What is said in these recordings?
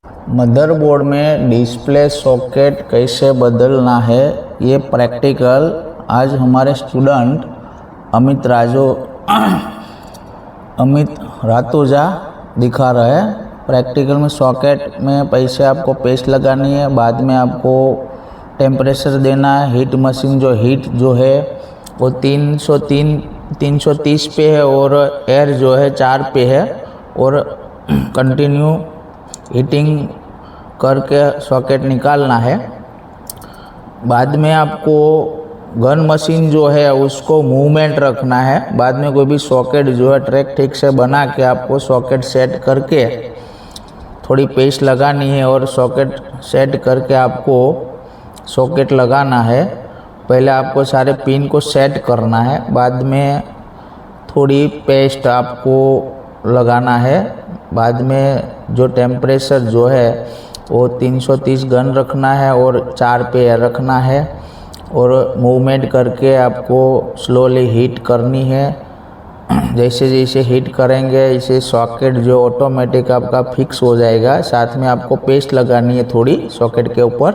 Motherboard में display socket कैसे बदलना है, ये प्रैक्टिकल आज हमारे स्टूडेंट अमित रातोजा दिखा रहे हैं। प्रैक्टिकल में सॉकेट में पैसे आपको पेस्ट लगानी है, बाद में आपको टेम्परेचर देना है। हीट मशीन जो है वो 330 पे है और एयर जो है 4 पे है और कंटिन्यू हीटिंग करके सॉकेट निकालना है। बाद में आपको गन मशीन जो है उसको मूवमेंट रखना है। बाद में कोई भी सॉकेट जो है ट्रैक ठीक से बना के आपको सॉकेट सेट करके थोड़ी पेस्ट लगानी है और सॉकेट सेट करके आपको सॉकेट लगाना है। पहले आपको सारे पिन को सेट करना है, बाद में थोड़ी पेस्ट आपको लगाना है। बाद में जो टेम्परेचर जो है वो 330 गन रखना है और 4 पे रखना है और मूवमेंट करके आपको स्लोली हीट करनी है। जैसे जैसे हीट करेंगे इसे सॉकेट जो ऑटोमेटिक आपका फिक्स हो जाएगा। साथ में आपको पेस्ट लगानी है थोड़ी सॉकेट के ऊपर।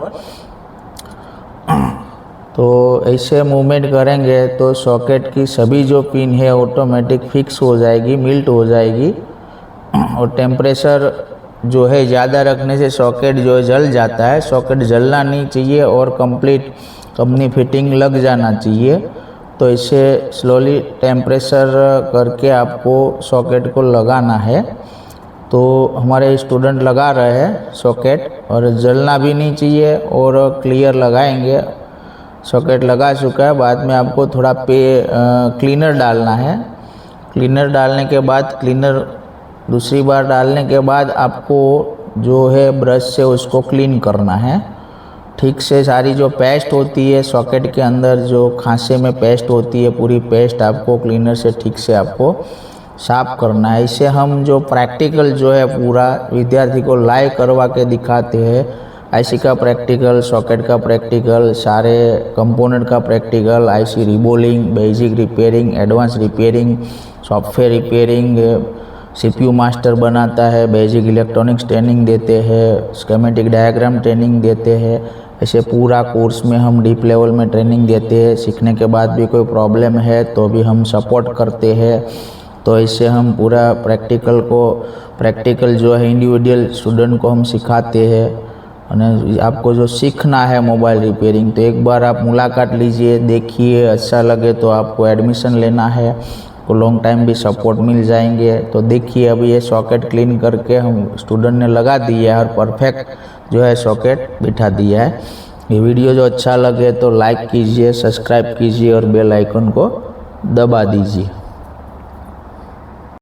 तो ऐसे मूवमेंट करेंगे तो सॉकेट की सभी जो पिन है ऑटोमेटिक फिक्स हो जाएगी, मिल्ट हो जाएगी। और टेम्परेचर जो है ज़्यादा रखने से सॉकेट जो है जल जाता है। सॉकेट जलना नहीं चाहिए और कंप्लीट अपनी फिटिंग लग जाना चाहिए। तो इसे स्लोली टेम्परेचर करके आपको सॉकेट को लगाना है। तो हमारे स्टूडेंट लगा रहे हैं सॉकेट, और जलना भी नहीं चाहिए और क्लियर लगाएंगे। सॉकेट लगा चुका है, बाद में आपको थोड़ा क्लीनर डालना है। क्लीनर डालने के बाद दूसरी बार डालने के बाद आपको जो है ब्रश से उसको क्लीन करना है ठीक से। सारी जो पेस्ट होती है सॉकेट के अंदर, जो खांसे में पेस्ट होती है, पूरी पेस्ट आपको क्लीनर से ठीक से आपको साफ करना है। इसे हम जो प्रैक्टिकल जो है पूरा विद्यार्थी को लाइव करवा के दिखाते हैं। आईसी का प्रैक्टिकल, सॉकेट का प्रैक्टिकल, सारे कंपोनेंट का practical, IC reballing, basic repairing, advance repairing, software repairing, CPU master बनाता है, बेसिक इलेक्ट्रॉनिक्स ट्रेनिंग देते हैं, स्कीमेटिक डायग्राम ट्रेनिंग देते हैं। ऐसे पूरा कोर्स में हम डीप लेवल में ट्रेनिंग देते हैं। सीखने के बाद भी कोई प्रॉब्लम है तो भी हम सपोर्ट करते हैं। तो इससे हम पूरा प्रैक्टिकल जो है इंडिविजुअल स्टूडेंट को हम सिखाते हैं। और आपको जो सीखना है मोबाइल रिपेयरिंग, तो एक बार आप मुलाकात लीजिए, देखिए, अच्छा लगे तो आपको एडमिशन लेना है, को लॉन्ग टाइम भी सपोर्ट मिल जाएंगे। तो देखिए अभी ये सॉकेट क्लीन करके हम स्टूडेंट ने लगा दिया है और परफेक्ट जो है सॉकेट बिठा दिया है। ये वीडियो जो अच्छा लगे तो लाइक कीजिए, सब्सक्राइब कीजिए और बेल आइकन को दबा दीजिए।